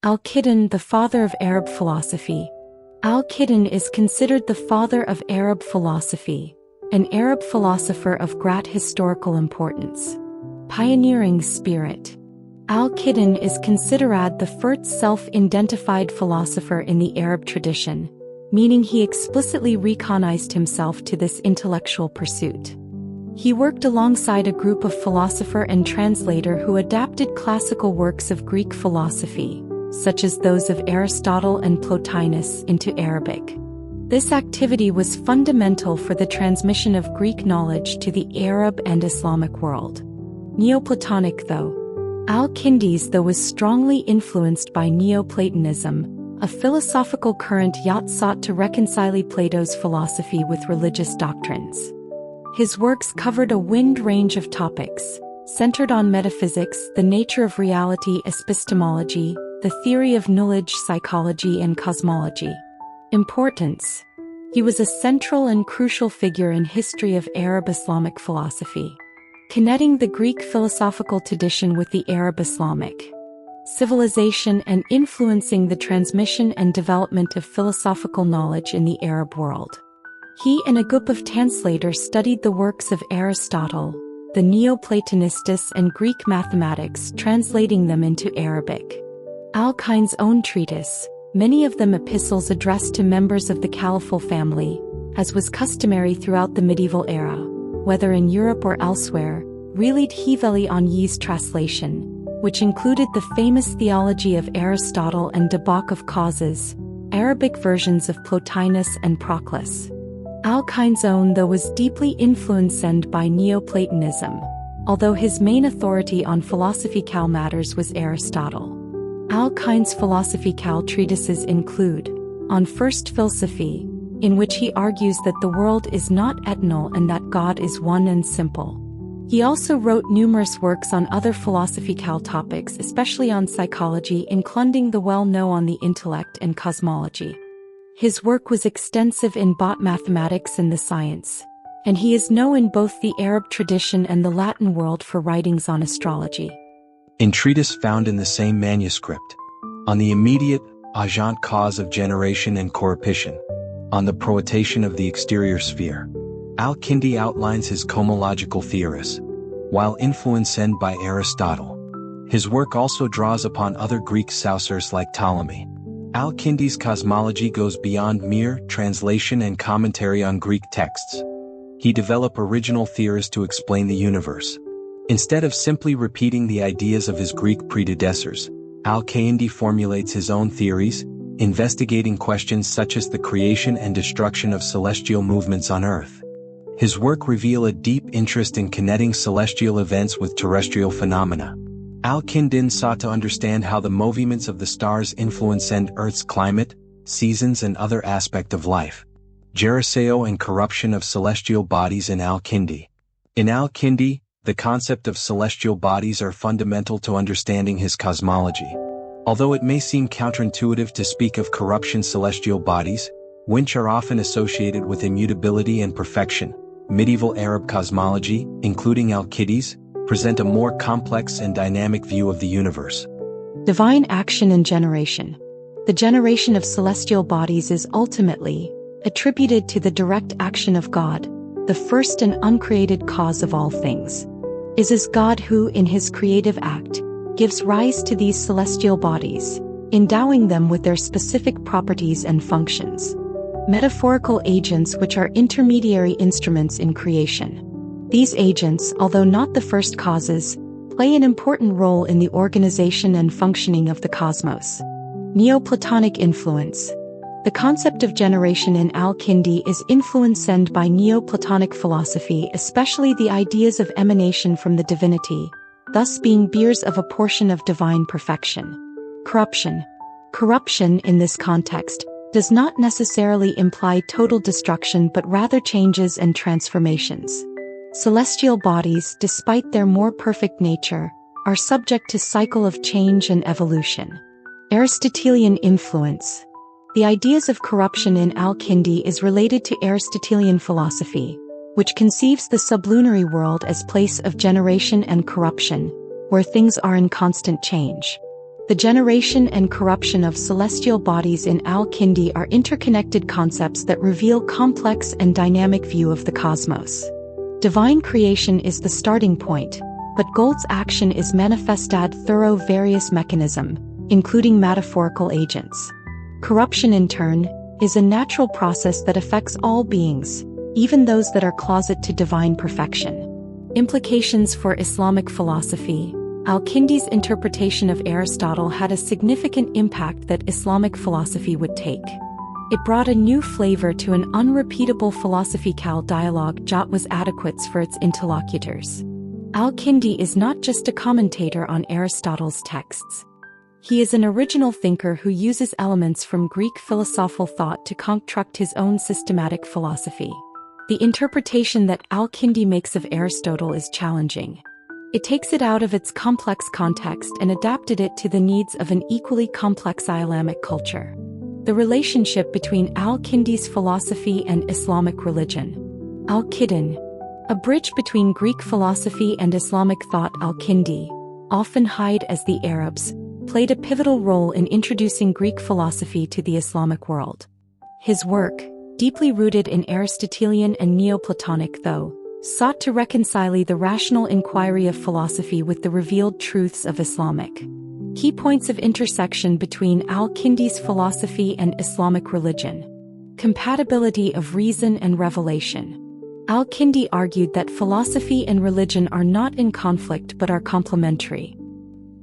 Al-Kindin, the father of Arab philosophy. Al-Kindin is considered the father of Arab philosophy, an Arab philosopher of great historical importance. Pioneering spirit. Al-Kindin is considered the first self-identified philosopher in the Arab tradition, meaning he explicitly recognized himself to this intellectual pursuit. He worked alongside a group of philosopher and translator who adapted classical works of Greek philosophy, such as those of Aristotle and Plotinus, into Arabic. This activity was fundamental for the transmission of Greek knowledge to the Arab and Islamic world. Neoplatonic though. Al-Kindi was strongly influenced by Neoplatonism, a philosophical current that sought to reconcile Plato's philosophy with religious doctrines. His works covered a wide range of topics, centered on metaphysics, the nature of reality, epistemology, the theory of knowledge, psychology, and cosmology. Importance. He was a central and crucial figure in history of Arab-Islamic philosophy, connecting the Greek philosophical tradition with the Arab-Islamic civilization and influencing the transmission and development of philosophical knowledge in the Arab world. He and a group of translators studied the works of Aristotle, the Neoplatonists, and Greek mathematics, translating them into Arabic. Al-Kind's own treatise, many of them epistles addressed to members of the caliphal family, as was customary throughout the medieval era, whether in Europe or elsewhere, relied heavily on Ye's translation, which included the famous theology of Aristotle and debauch of causes, Arabic versions of Plotinus and Proclus. Al-Kind's own though was deeply influenced by Neoplatonism, although his main authority on philosophical matters was Aristotle. Al-Kind's philosophical treatises include On First Philosophy, in which he argues that the world is not eternal and that God is one and simple. He also wrote numerous works on other philosophical topics, especially on psychology, including the well-known On the Intellect and Cosmology. His work was extensive in both mathematics and the science, and he is known in both the Arab tradition and the Latin world for writings on astrology. In treatise found in the same manuscript, On the Immediate, Agent Cause of Generation and Corruption, on the Proitation of the Exterior Sphere, Al-Kindi outlines his cosmological theories, while influenced by Aristotle. His work also draws upon other Greek sources like Ptolemy. Al-Kindi's cosmology goes beyond mere translation and commentary on Greek texts. He developed original theories to explain the universe. Instead of simply repeating the ideas of his Greek predecessors, Al-Kindi formulates his own theories, investigating questions such as the creation and destruction of celestial movements on Earth. His work reveals a deep interest in connecting celestial events with terrestrial phenomena. Al-Kindin sought to understand how the movements of the stars influence Earth's climate, seasons, and other aspects of life. Geriseo and corruption of celestial bodies in Al-Kindi. In Al-Kindi, the concept of celestial bodies are fundamental to understanding his cosmology. Although it may seem counterintuitive to speak of corruption celestial bodies, which are often associated with immutability and perfection, medieval Arab cosmology, including Al-Kindi's, present a more complex and dynamic view of the universe. Divine action and generation. The generation of celestial bodies is ultimately attributed to the direct action of God, the first and uncreated cause of all things. It is God who, in his creative act, gives rise to these celestial bodies, endowing them with their specific properties and functions. Metaphorical agents, which are intermediary instruments in creation. These agents, although not the first causes, play an important role in the organization and functioning of the cosmos. Neoplatonic influence. The concept of generation in Al-Kindi is influenced by Neoplatonic philosophy, especially the ideas of emanation from the divinity, thus being bearers of a portion of divine perfection. Corruption. Corruption, in this context, does not necessarily imply total destruction but rather changes and transformations. Celestial bodies, despite their more perfect nature, are subject to cycle of change and evolution. Aristotelian influence. The ideas of corruption in Al-Kindi is related to Aristotelian philosophy, which conceives the sublunary world as place of generation and corruption, where things are in constant change. The generation and corruption of celestial bodies in al-Kindi are interconnected concepts that reveal complex and dynamic view of the cosmos. Divine creation is the starting point, but God's action is manifested through various mechanisms, including metaphorical agents. Corruption, in turn, is a natural process that affects all beings, even those that are closet to divine perfection. Implications for Islamic philosophy. Al-Kindi's interpretation of Aristotle had a significant impact that Islamic philosophy would take. It brought a new flavor to an unrepeatable philosophical dialogue that was adequate for its interlocutors. Al-Kindi is not just a commentator on Aristotle's texts. He is an original thinker who uses elements from Greek philosophical thought to construct his own systematic philosophy. The interpretation that Al-Kindi makes of Aristotle is challenging. It takes it out of its complex context and adapted it to the needs of an equally complex Islamic culture. The relationship between Al-Kindi's philosophy and Islamic religion. Al-Kindin, a bridge between Greek philosophy and Islamic thought. Al-Kindi, often hailed as the Arabs, played a pivotal role in introducing Greek philosophy to the Islamic world. His work, deeply rooted in Aristotelian and Neoplatonic thought, sought to reconcile the rational inquiry of philosophy with the revealed truths of Islamic. Key points of intersection between Al-Kindi's philosophy and Islamic religion. Compatibility of reason and revelation. Al-Kindi argued that philosophy and religion are not in conflict but are complementary.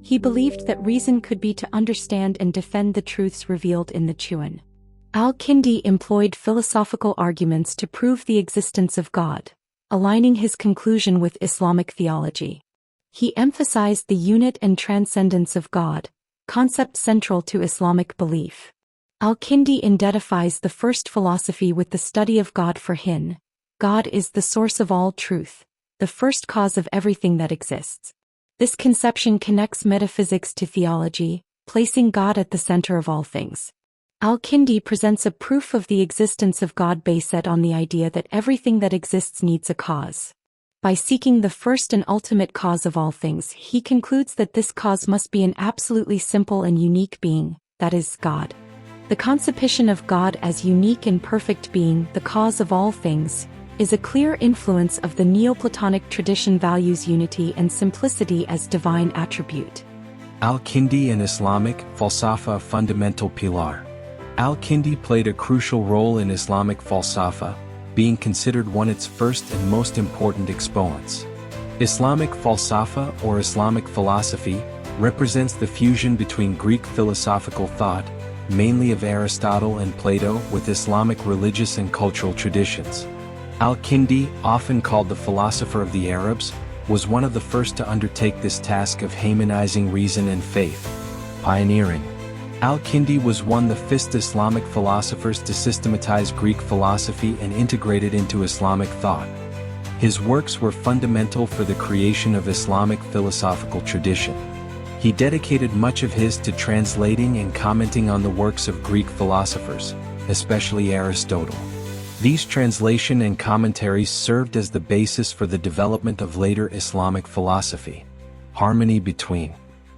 He believed that reason could be to understand and defend the truths revealed in the Quran. Al-Kindi employed philosophical arguments to prove the existence of God, aligning his conclusion with Islamic theology. He emphasized the unity and transcendence of God, concept central to Islamic belief. Al-Kindi identifies the first philosophy with the study of God. For him, God is the source of all truth, the first cause of everything that exists. This conception connects metaphysics to theology, placing God at the center of all things. Al-Kindi presents a proof of the existence of God based on the idea that everything that exists needs a cause. By seeking the first and ultimate cause of all things, he concludes that this cause must be an absolutely simple and unique being, that is, God. The conception of God as unique and perfect being, the cause of all things, is a clear influence of the Neoplatonic tradition values unity and simplicity as divine attribute. Al-Kindi and Islamic Falsafa, a fundamental pillar. Al-Kindi played a crucial role in Islamic Falsafa, being considered one of its first and most important exponents. Islamic Falsafa, or Islamic philosophy, represents the fusion between Greek philosophical thought, mainly of Aristotle and Plato, with Islamic religious and cultural traditions. Al-Kindi, often called the philosopher of the Arabs, was one of the first to undertake this task of hamonizing reason and faith. Pioneering. Al-Kindi was one of the first Islamic philosophers to systematize Greek philosophy and integrate it into Islamic thought. His works were fundamental for the creation of Islamic philosophical tradition. He dedicated much of his to translating and commenting on the works of Greek philosophers, especially Aristotle. These translation and commentaries served as the basis for the development of later Islamic philosophy. Harmony between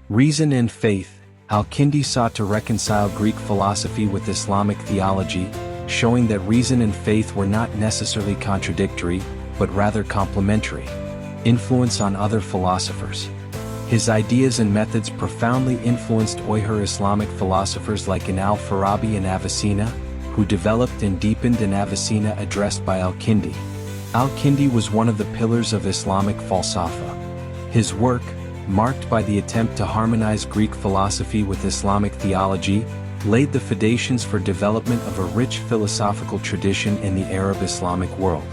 reason and faith. Al-Kindi sought to reconcile Greek philosophy with Islamic theology, showing that reason and faith were not necessarily contradictory, but rather complementary. Influence on other philosophers. His ideas and methods profoundly influenced other Islamic philosophers like al-Farabi and Avicenna, who developed and deepened an Avicenna addressed by Al-Kindi. Al-Kindi was one of the pillars of Islamic Falsafa. His work, marked by the attempt to harmonize Greek philosophy with Islamic theology, laid the foundations for development of a rich philosophical tradition in the Arab Islamic world.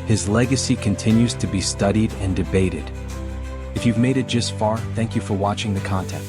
His legacy continues to be studied and debated. If you've made it this far, thank you for watching the content.